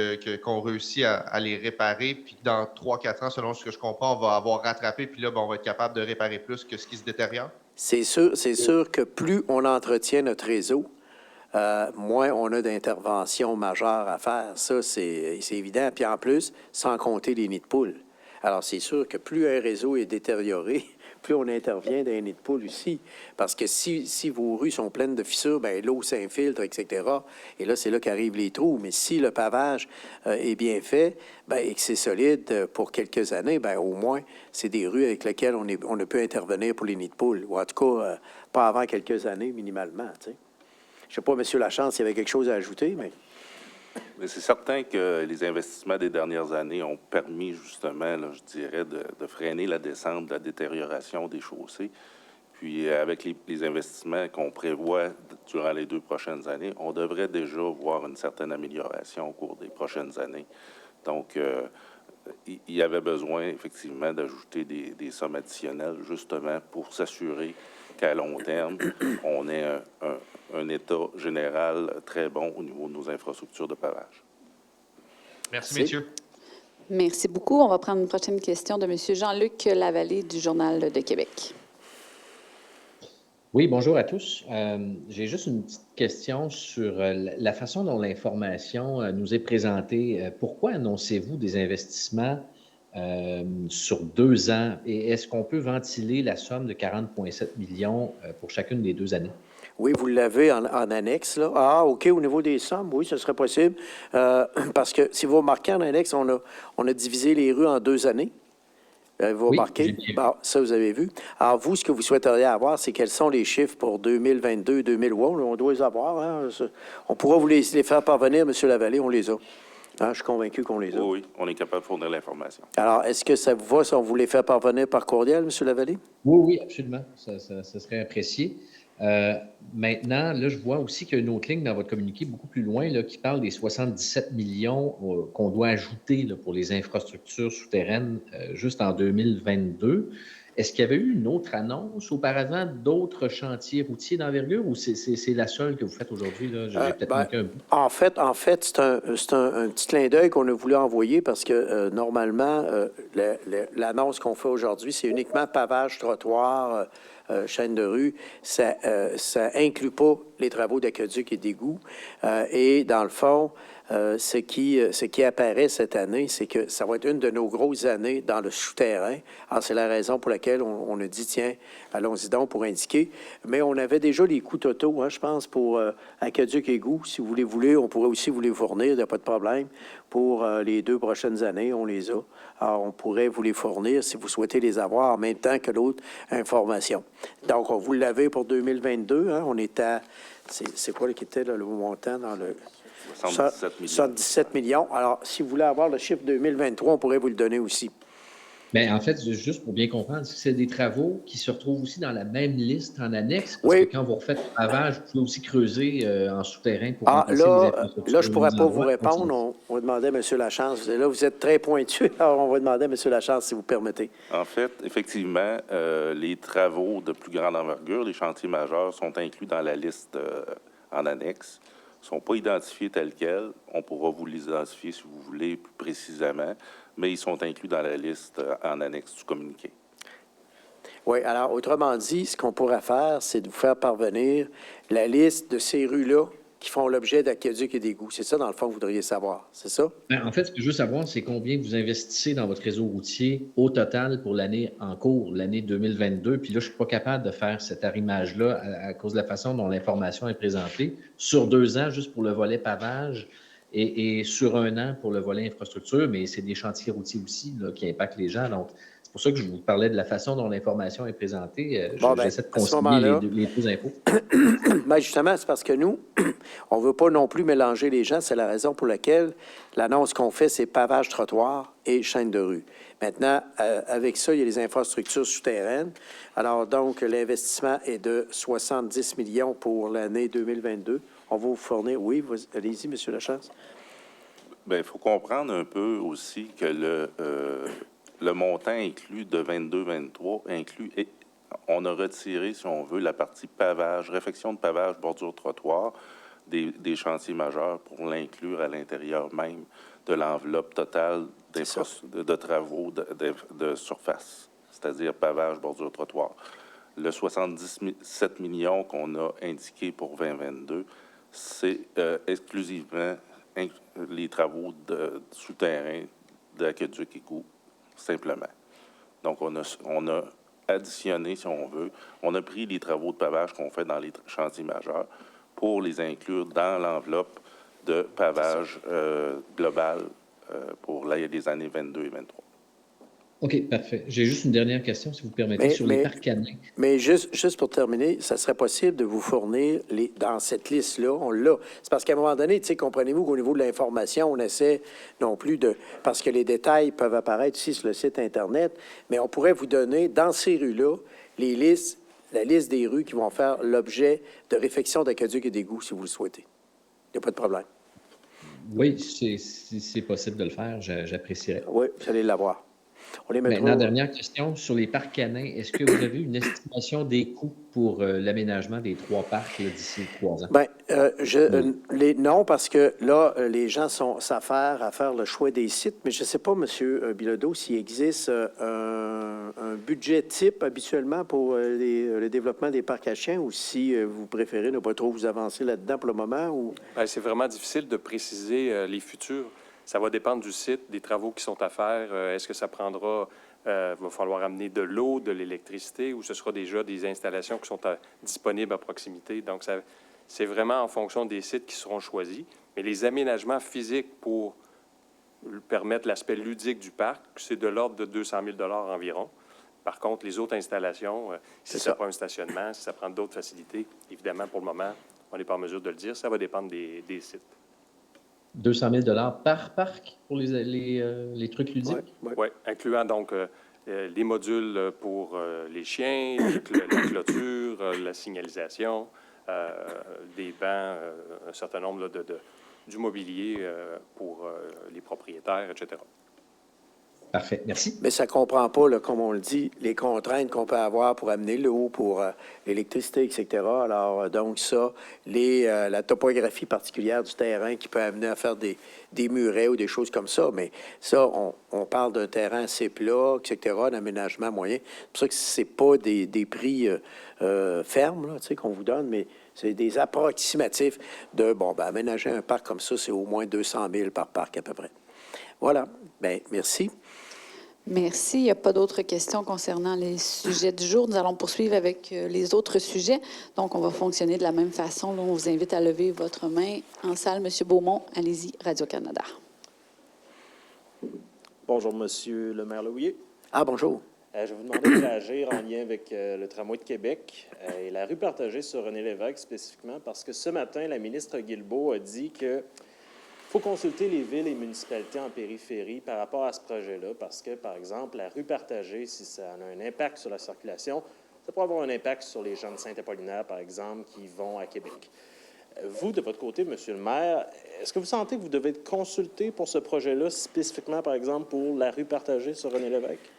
S6: qu'on réussit à les réparer, puis que dans 3-4 ans, selon ce que je comprends, on va avoir rattrapé, puis là, on va être capable de réparer plus que ce qui se détériore?
S2: C'est sûr que plus on entretient notre réseau, moins on a d'interventions majeures à faire. Ça, c'est évident. Puis en plus, sans compter les nids de poules. Alors, c'est sûr que plus un réseau est détérioré, plus on intervient dans les nids de poules aussi. Parce que si vos rues sont pleines de fissures, bien, l'eau s'infiltre, etc. Et là, c'est là qu'arrivent les trous. Mais si le pavage est bien fait, bien, et que c'est solide pour quelques années, bien, au moins, c'est des rues avec lesquelles on ne peut intervenir pour les nids de poules. Ou en tout cas, pas avant quelques années, minimalement, tu sais. Je ne sais pas, M. Lachance, s'il y avait quelque chose à ajouter, mais...
S7: Mais c'est certain que les investissements des dernières années ont permis, justement, là, je dirais, de freiner la descente de la détérioration des chaussées. Puis, avec les investissements qu'on prévoit durant les 2 prochaines années, on devrait déjà voir une certaine amélioration au cours des prochaines années. Donc, il y avait besoin, effectivement, d'ajouter des sommes additionnelles, justement, pour s'assurer qu'à long terme, on ait un état général très bon au niveau de nos infrastructures de pavage.
S6: Merci, messieurs.
S1: Merci beaucoup. On va prendre une prochaine question de M. Jean-Luc Lavallée du Journal de Québec.
S8: Oui, bonjour à tous. J'ai juste une petite question sur la façon dont l'information nous est présentée. Pourquoi annoncez-vous des investissements sur 2 ans? Et est-ce qu'on peut ventiler la somme de 40,7 millions pour chacune des 2 années?
S2: Oui, vous l'avez en annexe, là. Ah, OK, au niveau des sommes, oui, ce serait possible. Parce que si vous remarquez en annexe, on a divisé les rues en 2 années. Vous remarquez? Bon, ça, vous avez vu. Alors, vous, ce que vous souhaiteriez avoir, c'est quels sont les chiffres pour 2022, 2001. On doit les avoir. Hein? On pourra vous les faire parvenir, M. Lavallée, on les a. Hein, je suis convaincu qu'on les a.
S7: Oui, on est capable de fournir l'information.
S2: Alors, est-ce que ça vous va si on vous les fait parvenir par courriel, M. Lavallée?
S8: Oui, absolument. Ça serait apprécié. Maintenant, là, je vois aussi qu'il y a une autre ligne dans votre communiqué beaucoup plus loin là, qui parle des 77 millions qu'on doit ajouter là, pour les infrastructures souterraines juste en 2022. Est-ce qu'il y avait eu une autre annonce auparavant d'autres chantiers routiers d'envergure ou c'est la seule que vous faites aujourd'hui? J'ai peut-être manqué un bout.
S2: En fait, c'est un petit clin d'œil qu'on a voulu envoyer parce que normalement, l'annonce qu'on fait aujourd'hui, c'est uniquement pavage, trottoir, chaîne de rue. Ça inclut pas les travaux d'aqueduc et d'égout. Et dans le fond, ce qui apparaît cette année, c'est que ça va être une de nos grosses années dans le souterrain. Alors, c'est la raison pour laquelle on a dit, tiens, allons-y donc pour indiquer. Mais on avait déjà les coûts totaux, hein, je pense, pour aqueduc et égout. Si vous les voulez, on pourrait aussi vous les fournir, il n'y a pas de problème. Pour les 2 prochaines années, on les a. Alors, on pourrait vous les fournir si vous souhaitez les avoir en même temps que l'autre information. Donc, vous l'avez pour 2022. Hein, on est à... C'est quoi qui était là, le montant dans le...
S7: 77 millions.
S2: 77 millions. Alors, si vous voulez avoir le chiffre 2023, on pourrait vous le donner aussi.
S8: Mais en fait, juste pour bien comprendre, c'est des travaux qui se retrouvent aussi dans la même liste en annexe, parce
S2: Oui.
S8: que quand vous refaites le pavage, vous pouvez aussi creuser en souterrain pour
S2: Ah,
S8: remplacer les
S2: là,
S8: infrastructures
S2: je ne
S8: aux
S2: pourrais
S8: mêmes
S2: pas vous
S8: endroits. Donc,
S2: répondre. On va demander à M. Lachance. Là, vous êtes très pointu, alors on va demander à M. Lachance, si vous permettez.
S7: En fait, effectivement, les travaux de plus grande envergure, les chantiers majeurs, sont inclus dans la liste en annexe. Ils ne sont pas identifiés tels quels. On pourra vous les identifier si vous voulez plus précisément, mais ils sont inclus dans la liste en annexe du communiqué.
S2: Oui, alors, autrement dit, ce qu'on pourrait faire, c'est de vous faire parvenir la liste de ces rues-là qui font l'objet d'aqueducs et d'égouts. C'est ça, dans le fond, que vous voudriez savoir, c'est ça?
S8: en fait, ce que je veux savoir, c'est combien vous investissez dans votre réseau routier au total pour l'année en cours, l'année 2022. Puis là, je ne suis pas capable de faire cet arrimage-là à cause de la façon dont l'information est présentée. Sur 2 ans, juste pour le volet pavage et sur 1 an pour le volet infrastructure, mais c'est des chantiers routiers aussi là, qui impactent les gens. Donc, c'est pour ça que je vous parlais de la façon dont l'information est présentée.
S2: Bon, ben,
S8: J'essaie de
S2: à ce
S8: concilier
S2: moment-là,
S8: les deux infos.
S2: Bien, justement, c'est parce que nous, on ne veut pas non plus mélanger les gens. C'est la raison pour laquelle l'annonce qu'on fait, c'est pavage, trottoir et chaîne de rue. Maintenant, avec ça, il y a les infrastructures souterraines. Alors, donc, l'investissement est de 70 millions pour l'année 2022. On va vous fournir... Oui, allez-y, M. Lachance.
S7: Bien, il faut comprendre un peu aussi que le montant inclus de 22-23 inclut... On a retiré, si on veut, la partie pavage, réfection de pavage, bordure trottoir des chantiers majeurs pour l'inclure à l'intérieur même de l'enveloppe totale de travaux de surface, c'est-à-dire pavage, bordure trottoir. Le 77 millions qu'on a indiqué pour 2022, c'est exclusivement les travaux de souterrain d'aqueduc égout, simplement. Donc, on a additionné, si on veut. On a pris les travaux de pavage qu'on fait dans les chantiers majeurs pour les inclure dans l'enveloppe de pavage global pour les années 22 et 23.
S8: OK, parfait. J'ai juste une dernière question, si vous permettez, sur les parcs canins.
S2: Mais juste pour terminer, ça serait possible de vous fournir dans cette liste-là, on l'a. C'est parce qu'à un moment donné, tu sais, comprenez-vous qu'au niveau de l'information, on essaie non plus de... Parce que les détails peuvent apparaître ici sur le site Internet, mais on pourrait vous donner, dans ces rues-là, la liste des rues qui vont faire l'objet de réfection d'aqueducs et d'égouts, si vous le souhaitez. Il n'y a pas de problème.
S8: Oui, c'est possible de le faire, j'apprécierais.
S2: Oui, vous allez l'avoir. On les mettra...
S8: Maintenant, dernière question sur les parcs canins. Est-ce que vous avez une estimation des coûts pour l'aménagement des 3 parcs d'ici 3 ans?
S2: Bien, non, parce que là, les gens s'affairent à faire le choix des sites, mais je ne sais pas, M. Bilodeau, s'il existe un budget type habituellement pour le développement des parcs à chiens ou si vous préférez ne pas trop vous avancer là-dedans pour le moment. Ou...
S9: Bien, c'est vraiment difficile de préciser les futurs. Ça va dépendre du site, des travaux qui sont à faire. Est-ce que ça prendra, va falloir amener de l'eau, de l'électricité, ou ce sera déjà des installations qui sont disponibles à proximité. Donc, c'est vraiment en fonction des sites qui seront choisis. Mais les aménagements physiques pour permettre l'aspect ludique du parc, c'est de l'ordre de 200 000 $ environ. Par contre, les autres installations, si ça prend un stationnement, si ça prend d'autres facilités, évidemment, pour le moment, on n'est pas en mesure de le dire. Ça va dépendre des sites.
S8: 200 000 $ par parc pour les trucs ludiques?
S9: Oui, incluant donc les modules pour les chiens, la clôture, la signalisation, des bancs, un certain nombre du mobilier pour les propriétaires, etc.
S8: Parfait, merci.
S2: Mais ça ne comprend pas, là, comme on le dit, les contraintes qu'on peut avoir pour amener l'eau, pour l'électricité, etc. Alors, donc ça, la topographie particulière du terrain qui peut amener à faire des murets ou des choses comme ça. Mais ça, on parle d'un terrain assez plat, etc., d'aménagement moyen. C'est pour ça que c'est pas des prix fermes, là, tu sais, qu'on vous donne, mais c'est des approximatifs de, aménager un parc comme ça, c'est au moins 200 000 par parc à peu près. Voilà. Bien, merci.
S1: Merci. Il n'y a pas d'autres questions concernant les sujets du jour. Nous allons poursuivre avec les autres sujets. Donc, on va fonctionner de la même façon. Là, on vous invite à lever votre main en salle. Monsieur Beaumont, allez-y, Radio-Canada.
S10: Bonjour, Monsieur le maire Louillet.
S2: Ah, bonjour.
S10: Je vais vous demander de réagir en lien avec le tramway de Québec et la rue partagée sur René Lévesque spécifiquement, parce que ce matin, la ministre Guilbeault a dit que Il faut consulter les villes et municipalités en périphérie par rapport à ce projet-là, parce que, par exemple, la rue partagée, si ça a un impact sur la circulation, ça pourrait avoir un impact sur les gens de Saint-Apollinaire, par exemple, qui vont à Québec. Vous, de votre côté, Monsieur le maire, est-ce que vous sentez que vous devez être consulté pour ce projet-là, spécifiquement, par exemple, pour la rue partagée sur René Lévesque?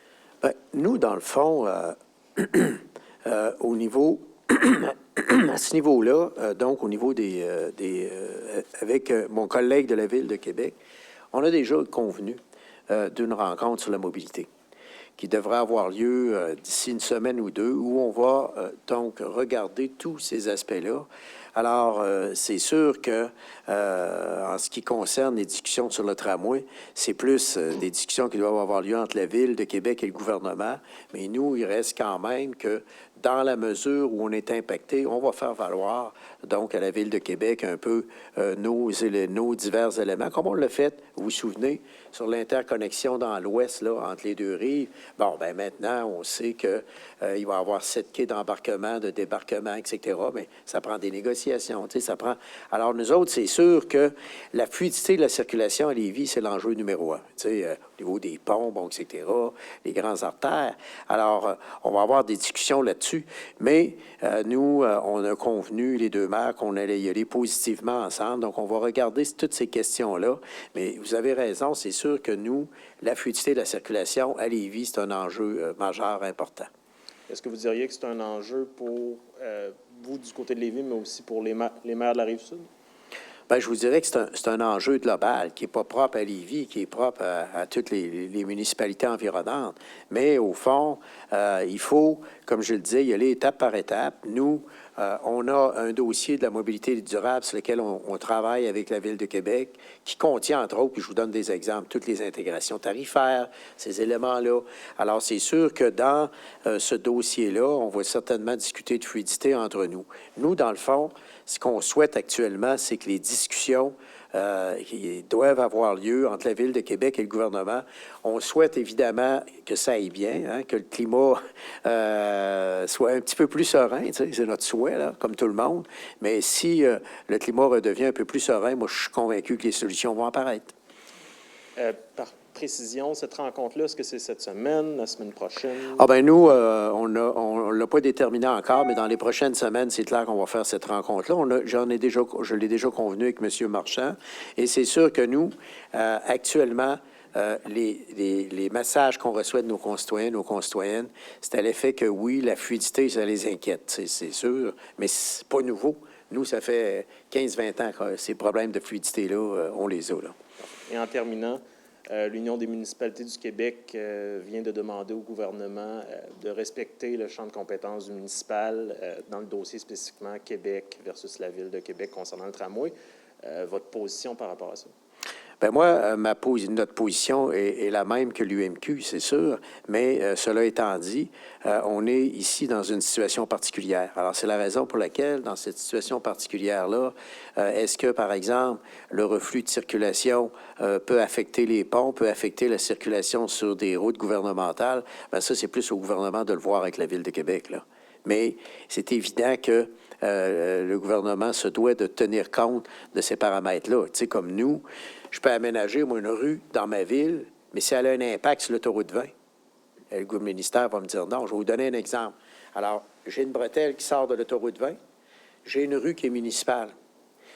S2: Bien, nous, dans le fond, au niveau, à ce niveau-là, donc au niveau avec mon collègue de la Ville de Québec, on a déjà convenu d'une rencontre sur la mobilité qui devrait avoir lieu d'ici une semaine ou deux, où on va donc regarder tous ces aspects-là. Alors, c'est sûr que, en ce qui concerne les discussions sur le tramway, c'est plus des discussions qui doivent avoir lieu entre la Ville de Québec et le gouvernement. Mais nous, il reste quand même que, dans la mesure où on est impacté, on va faire valoir, donc, à la Ville de Québec, un peu nos divers éléments, comme on l'a fait, vous vous souvenez, sur l'interconnexion dans l'Ouest, là, entre les deux rives. Bon, bien, maintenant, on sait qu'il va y avoir 7 quais d'embarquement, de débarquement, etc., mais ça prend des négociations, tu sais, ça prend... Alors, nous autres, c'est sûr que la fluidité de la circulation à Lévis, c'est l'enjeu numéro un, tu sais, au niveau des ponts, bon, etc., les grandes artères. Alors, on va avoir des discussions là-dessus, mais nous, on a convenu, les deux maires, qu'on allait y aller positivement ensemble, donc on va regarder toutes ces questions-là, mais vous avez raison, c'est sûr que nous, la fluidité de la circulation à Lévis, c'est un enjeu majeur important.
S10: Est-ce que vous diriez que c'est un enjeu pour vous du côté de Lévis, mais aussi pour les maires de la Rive-Sud?
S2: Bien, je vous dirais que c'est un enjeu global qui n'est pas propre à Lévis, qui est propre à toutes les municipalités environnantes. Mais au fond, il faut, comme je le disais, y aller étape par étape. Nous, on a un dossier de la mobilité durable sur lequel on travaille avec la Ville de Québec, qui contient, entre autres, puis je vous donne des exemples, toutes les intégrations tarifaires, ces éléments-là. Alors, c'est sûr que dans ce dossier-là, on va certainement discuter de fluidité entre nous. Nous, dans le fond, ce qu'on souhaite actuellement, c'est que les discussions qui doivent avoir lieu entre la Ville de Québec et le gouvernement, on souhaite évidemment que ça aille bien, hein, que le climat soit un petit peu plus serein, tu sais, c'est notre souhait, là, comme tout le monde. Mais si le climat redevient un peu plus serein, moi, je suis convaincu que les solutions vont apparaître.
S10: Par précision, cette rencontre-là, est-ce que c'est cette semaine, la semaine prochaine?
S2: Ah ben nous, on ne l'a pas déterminé encore, mais dans les prochaines semaines, c'est clair qu'on va faire cette rencontre-là. Je l'ai déjà convenu avec M. Marchand, et c'est sûr que nous, actuellement, les messages qu'on reçoit de nos concitoyens, nos concitoyennes, c'est à l'effet que oui, la fluidité, ça les inquiète, c'est sûr, mais c'est pas nouveau. Nous, ça fait 15-20 ans que ces problèmes de fluidité-là, on les a, là.
S10: Et en terminant, l'Union des municipalités du Québec vient de demander au gouvernement de respecter le champ de compétences du municipal dans le dossier spécifiquement Québec versus la Ville de Québec concernant le tramway. Votre position par rapport à ça?
S2: Bien, moi, notre position est la même que l'UMQ, c'est sûr, mais cela étant dit, on est ici dans une situation particulière. Alors, c'est la raison pour laquelle, dans cette situation particulière-là, est-ce que, par exemple, le reflux de circulation peut affecter les ponts, peut affecter la circulation sur des routes gouvernementales? Bien, ça, c'est plus au gouvernement de le voir avec la Ville de Québec, là. Mais c'est évident que le gouvernement se doit de tenir compte de ces paramètres-là. Tu sais, comme nous, je peux aménager, moi, une rue dans ma ville, mais si elle a un impact sur l'autoroute 20, le ministère va me dire non. Je vais vous donner un exemple. Alors, j'ai une bretelle qui sort de l'autoroute 20, j'ai une rue qui est municipale.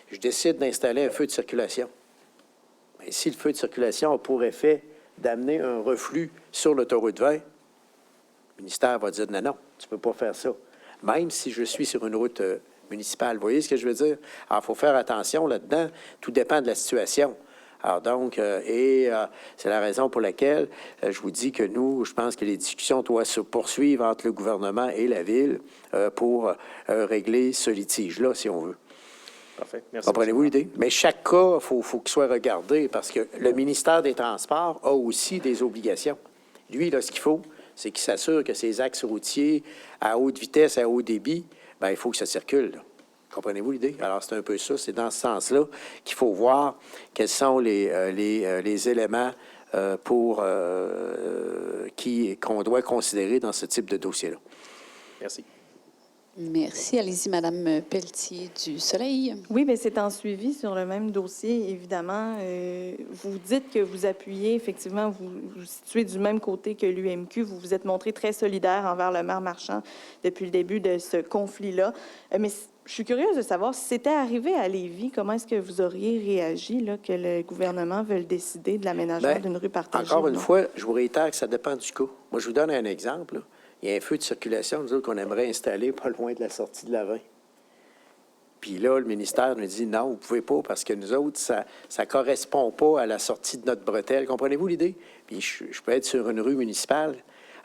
S2: Je décide d'installer un feu de circulation. Mais si le feu de circulation a pour effet d'amener un reflux sur l'autoroute 20, le ministère va dire non, tu ne peux pas faire ça. Même si je suis sur une route municipale. Vous voyez ce que je veux dire? Alors, il faut faire attention là-dedans. Tout dépend de la situation. Alors donc, c'est la raison pour laquelle je vous dis que nous, je pense que les discussions doivent se poursuivre entre le gouvernement et la Ville pour régler ce litige-là, si on veut.
S10: Parfait. Merci.
S2: Comprenez-vous l'idée? Mais chaque cas, il faut qu'il soit regardé parce que le ministère des Transports a aussi des obligations. Lui, là, ce qu'il faut, c'est qu'il s'assure que ces axes routiers à haute vitesse, à haut débit, bien, il faut que ça circule, là. Comprenez-vous l'idée? Alors, c'est un peu ça. C'est dans ce sens-là qu'il faut voir quels sont les éléments qu'on doit considérer dans ce type de dossier-là.
S10: Merci.
S1: Merci. Allez-y, Madame Pelletier du Soleil.
S4: Oui, bien, c'est en suivi sur le même dossier, évidemment. Vous dites que vous appuyez, effectivement, vous vous situez du même côté que l'UMQ. Vous vous êtes montré très solidaire envers le maire Marchand depuis le début de ce conflit-là. Mais je suis curieuse de savoir, si c'était arrivé à Lévis, comment est-ce que vous auriez réagi là, que le gouvernement veuille décider de l'aménagement d'une rue partagée?
S2: Encore
S4: ou
S2: une
S4: non?
S2: fois, je vous réitère que ça dépend du cas. Moi, je vous donne un exemple, là. Il y a un feu de circulation, nous autres, qu'on aimerait installer pas loin de la sortie de la 20. Puis là, le ministère nous dit non, vous ne pouvez pas parce que nous autres, ça ne correspond pas à la sortie de notre bretelle. Comprenez-vous l'idée? Puis je peux être sur une rue municipale.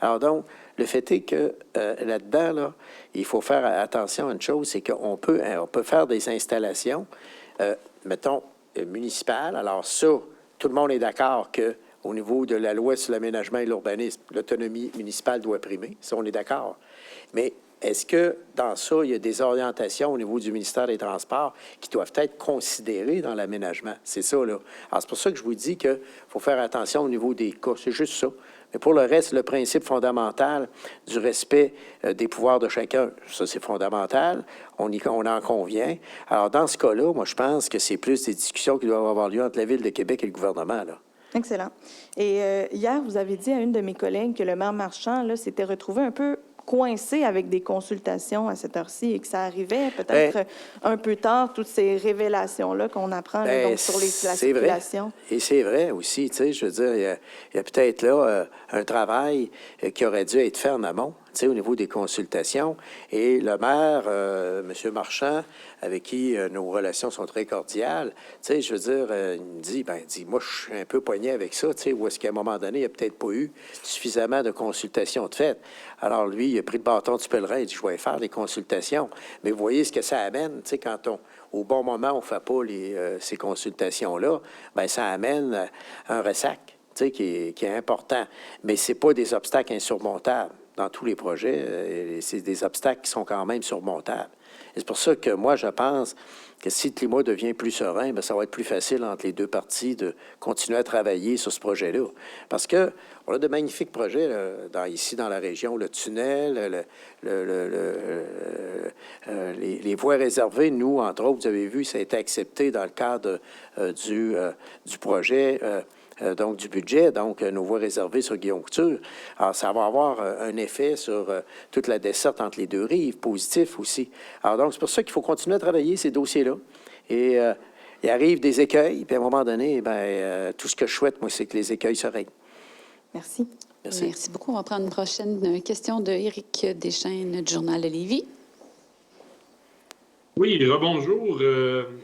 S2: Alors donc, le fait est que là-dedans, là, il faut faire attention à une chose, c'est qu'on peut faire des installations, mettons, municipales. Alors ça, tout le monde est d'accord que au niveau de la loi sur l'aménagement et l'urbanisme, l'autonomie municipale doit primer. Ça, on est d'accord. Mais est-ce que dans ça, il y a des orientations au niveau du ministère des Transports qui doivent être considérées dans l'aménagement? C'est ça, là. Alors, c'est pour ça que je vous dis qu'il faut faire attention au niveau des cas. C'est juste ça. Mais pour le reste, le principe fondamental du respect des pouvoirs de chacun, ça, c'est fondamental. On en convient. Alors, dans ce cas-là, moi, je pense que c'est plus des discussions qui doivent avoir lieu entre la Ville de Québec et le gouvernement, là.
S4: Excellent. Et hier, vous avez dit à une de mes collègues que le maire Marchand là, s'était retrouvé un peu coincé avec des consultations à cette heure-ci et que ça arrivait peut-être un peu tard, toutes ces révélations-là qu'on apprend là, donc, sur la circulation.
S2: Et c'est vrai aussi, tu sais, je veux dire, il y a peut-être là un travail qui aurait dû être fait en amont, tu sais, au niveau des consultations. Et le maire, M. Marchand, avec qui nos relations sont très cordiales, tu sais, je veux dire, il me dit, moi, je suis un peu poigné avec ça, tu sais, où est-ce qu'à un moment donné, il n'y a peut-être pas eu suffisamment de consultations de fait. Alors, lui, il a pris le bâton du pèlerin, il dit, je vais faire des consultations. Mais vous voyez ce que ça amène, tu sais, quand au bon moment, on ne fait pas ces consultations-là, bien, ça amène un ressac, tu sais, qui est important. Mais ce n'est pas des obstacles insurmontables. Dans tous les projets, c'est des obstacles qui sont quand même surmontables. Et c'est pour ça que moi, je pense que si le climat devient plus serein, bien, ça va être plus facile entre les deux parties de continuer à travailler sur ce projet-là. Parce que on a de magnifiques projets ici dans la région, le tunnel, les voies réservées. Nous, entre autres, vous avez vu, ça a été accepté dans le cadre du projet. Donc, du budget, donc nos voies réservées sur Guillaume-Couture. Alors, ça va avoir un effet sur toute la desserte entre les deux rives, positif aussi. Alors, donc, c'est pour ça qu'il faut continuer à travailler ces dossiers-là. Et il arrive des écueils, puis à un moment donné, tout ce que je souhaite, moi, c'est que les écueils se règlent.
S4: Merci.
S1: Merci beaucoup. On va prendre une prochaine question de Éric Deschaines du Journal de Lévis.
S5: Oui, rebonjour.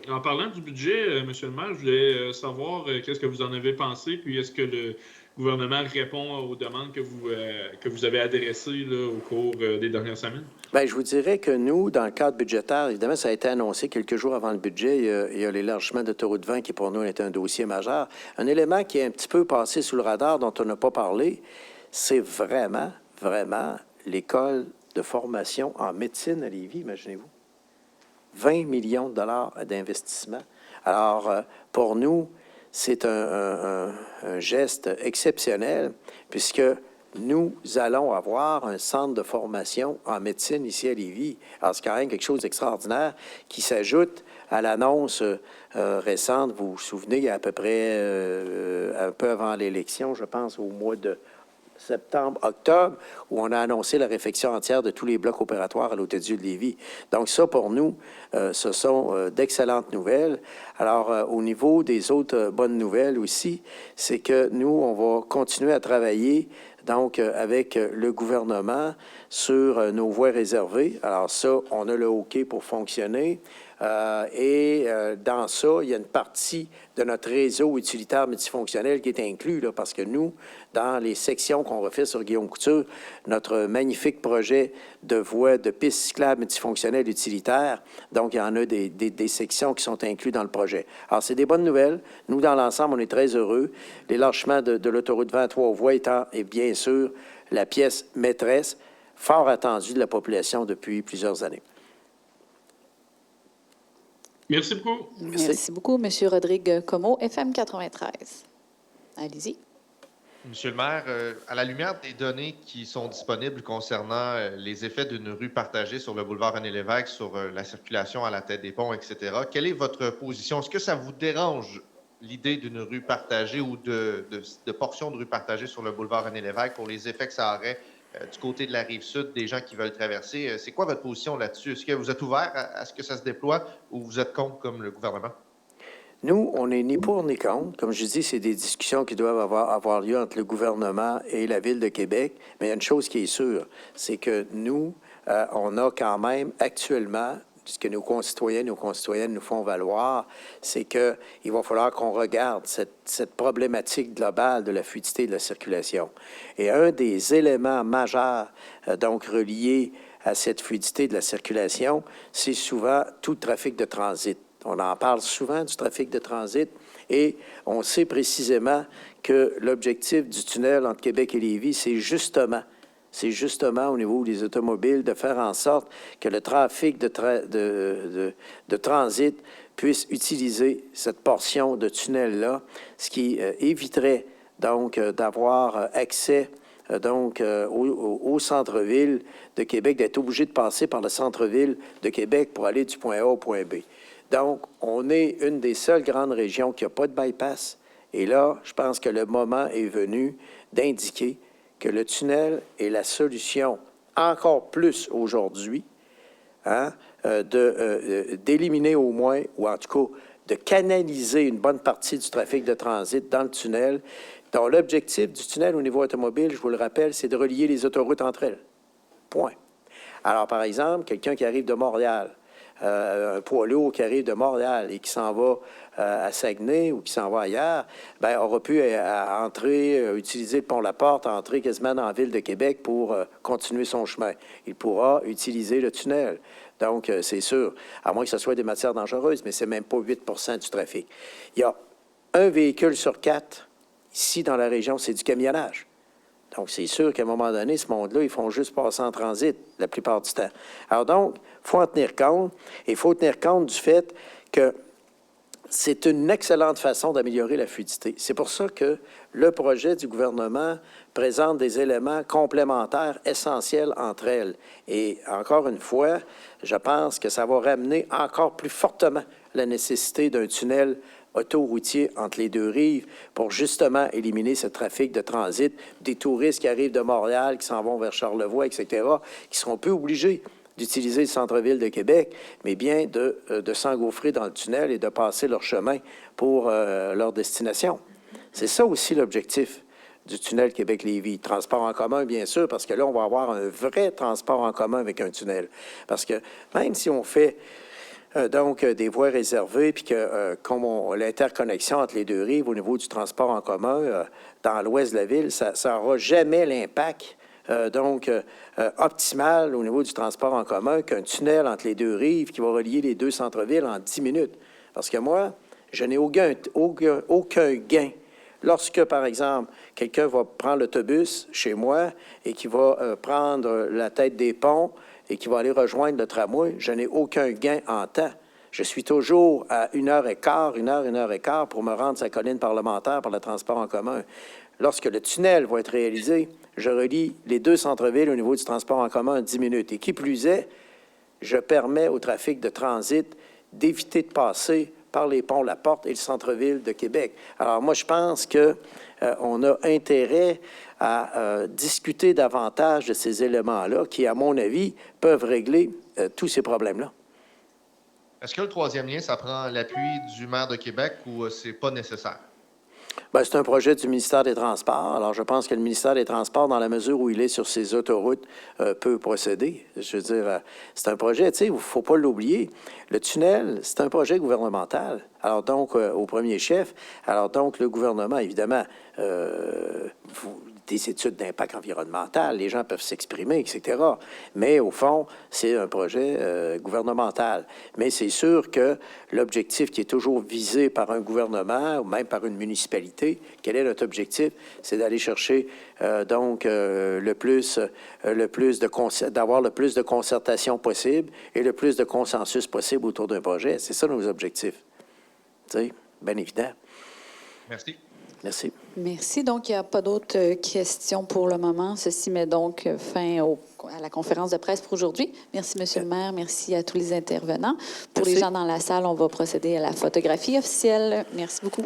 S5: En parlant du budget, M. le maire, je voulais savoir qu'est-ce que vous en avez pensé, puis est-ce que le gouvernement répond aux demandes que vous avez adressées là, au cours des dernières semaines?
S2: Bien, je vous dirais que nous, dans le cadre budgétaire, évidemment, ça a été annoncé quelques jours avant le budget. Il y a l'élargissement d'Autoroute 20 qui, pour nous, est un dossier majeur. Un élément qui est un petit peu passé sous le radar, dont on n'a pas parlé, c'est vraiment l'école de formation en médecine à Lévis, imaginez-vous. 20 millions de dollars d'investissement. Alors, pour nous, c'est un geste exceptionnel puisque nous allons avoir un centre de formation en médecine ici à Lévis. Alors, c'est quand même quelque chose d'extraordinaire qui s'ajoute à l'annonce récente. Vous vous souvenez, il y a à peu près un peu avant l'élection, je pense, au mois de septembre, octobre, où on a annoncé la réfection entière de tous les blocs opératoires à l'Hôtel-Dieu de Lévis. Donc ça, pour nous, ce sont d'excellentes nouvelles. Alors, au niveau des autres bonnes nouvelles aussi, c'est que nous, on va continuer à travailler donc avec le gouvernement sur nos voies réservées. Alors ça, on a le OK pour fonctionner. Dans ça, il y a une partie de notre réseau utilitaire multifonctionnel qui est inclus, là, parce que nous, dans les sections qu'on refait sur Guillaume-Couture, notre magnifique projet de voies de pistes cyclables multifonctionnelles utilitaires, donc il y en a des sections qui sont incluses dans le projet. Alors, c'est des bonnes nouvelles. Nous, dans l'ensemble, on est très heureux. L'élargissement de l'autoroute 23 voies étant, et bien sûr, la pièce maîtresse, fort attendue de la population depuis plusieurs années.
S5: Merci beaucoup.
S1: Merci beaucoup, M. Rodrigue Comeau, FM 93. Allez-y.
S6: Monsieur le maire, à la lumière des données qui sont disponibles concernant les effets d'une rue partagée sur le boulevard René-Lévesque, sur la circulation à la tête des ponts, etc., quelle est votre position? Est-ce que ça vous dérange l'idée d'une rue partagée ou de portions de rue partagée sur le boulevard René-Lévesque pour les effets que ça aurait du côté de la rive sud, des gens qui veulent traverser? C'est quoi votre position là-dessus? Est-ce que vous êtes ouvert à ce que ça se déploie ou vous êtes contre comme le gouvernement?
S2: Nous, on n'est ni pour ni contre. Comme je dis, c'est des discussions qui doivent avoir lieu entre le gouvernement et la Ville de Québec. Mais il y a une chose qui est sûre, c'est que nous, on a quand même actuellement, ce que nos concitoyennes nous font valoir, c'est qu'il va falloir qu'on regarde cette problématique globale de la fluidité de la circulation. Et un des éléments majeurs, donc reliés à cette fluidité de la circulation, c'est souvent tout le trafic de transit. On en parle souvent du trafic de transit et on sait précisément que l'objectif du tunnel entre Québec et Lévis, c'est justement au niveau des automobiles de faire en sorte que le trafic de transit puisse utiliser cette portion de tunnel-là, ce qui éviterait donc d'avoir accès au centre-ville de Québec, d'être obligé de passer par le centre-ville de Québec pour aller du point A au point B. Donc, on est une des seules grandes régions qui n'a pas de bypass. Et là, je pense que le moment est venu d'indiquer que le tunnel est la solution, encore plus aujourd'hui, d'éliminer au moins, ou en tout cas de canaliser une bonne partie du trafic de transit dans le tunnel, dont l'objectif du tunnel au niveau automobile, je vous le rappelle, c'est de relier les autoroutes entre elles. Point. Alors, par exemple, quelqu'un qui arrive de Montréal, un poids lourd qui arrive de Montréal et qui s'en va à Saguenay ou qui s'en va ailleurs, bien, aura pu entrer, utiliser le pont La Porte, entrer quasiment dans la ville de Québec pour continuer son chemin. Il pourra utiliser le tunnel. Donc, c'est sûr, à moins que ce soit des matières dangereuses, mais c'est même pas 8 du trafic. Il y a un véhicule sur 4 ici dans la région, c'est du camionnage. Donc, c'est sûr qu'à un moment donné, ce monde-là, ils font juste passer en transit la plupart du temps. Alors donc, il faut en tenir compte. Et il faut tenir compte du fait que c'est une excellente façon d'améliorer la fluidité. C'est pour ça que le projet du gouvernement présente des éléments complémentaires essentiels entre elles. Et encore une fois, je pense que ça va ramener encore plus fortement la nécessité d'un tunnel autoroutier entre les deux rives pour justement éliminer ce trafic de transit, des touristes qui arrivent de Montréal, qui s'en vont vers Charlevoix, etc., qui seront peu obligés d'utiliser le centre-ville de Québec, mais bien de s'engouffrer dans le tunnel et de passer leur chemin pour leur destination. C'est ça aussi l'objectif du tunnel Québec-Lévis. Transport en commun, bien sûr, parce que là, on va avoir un vrai transport en commun avec un tunnel. Parce que même si on fait des voies réservées, puis que comme l'interconnexion entre les deux rives au niveau du transport en commun dans l'ouest de la ville, ça n'aura jamais l'impact optimal au niveau du transport en commun qu'un tunnel entre les deux rives qui va relier les deux centres-villes en 10 minutes. Parce que moi, je n'ai aucun gain. Lorsque, par exemple, quelqu'un va prendre l'autobus chez moi et qui va prendre la tête des ponts et qui va aller rejoindre le tramway, je n'ai aucun gain en temps. Je suis toujours à 1h15 pour me rendre à la colline parlementaire par le transport en commun. Lorsque le tunnel va être réalisé, je relie les deux centres-villes au niveau du transport en commun en 10 minutes. Et qui plus est, je permets au trafic de transit d'éviter de passer par les ponts La Porte et le centre-ville de Québec. Alors moi, je pense qu'on a intérêt à discuter davantage de ces éléments-là qui, à mon avis, peuvent régler tous ces problèmes-là.
S6: Est-ce que le troisième lien, ça prend l'appui du maire de Québec ou c'est pas nécessaire?
S2: Bien, c'est un projet du ministère des Transports. Alors, je pense que le ministère des Transports, dans la mesure où il est sur ses autoroutes, peut procéder. Je veux dire, c'est un projet, tu sais, il ne faut pas l'oublier. Le tunnel, c'est un projet gouvernemental. Alors donc, au premier chef, alors donc, le gouvernement, évidemment, des études d'impact environnemental, les gens peuvent s'exprimer, etc. Mais au fond, c'est un projet gouvernemental. Mais c'est sûr que l'objectif qui est toujours visé par un gouvernement ou même par une municipalité, quel est notre objectif? C'est d'aller chercher d'avoir le plus de concertation possible et le plus de consensus possible autour d'un projet. C'est ça nos objectifs. Tu sais, bien évident.
S6: Merci.
S2: Merci.
S1: Merci. Donc, il n'y a pas d'autres questions pour le moment. Ceci met donc fin à la conférence de presse pour aujourd'hui. Merci, Monsieur le maire. Merci à tous les intervenants. Pour les gens dans la salle, on va procéder à la photographie officielle. Merci beaucoup.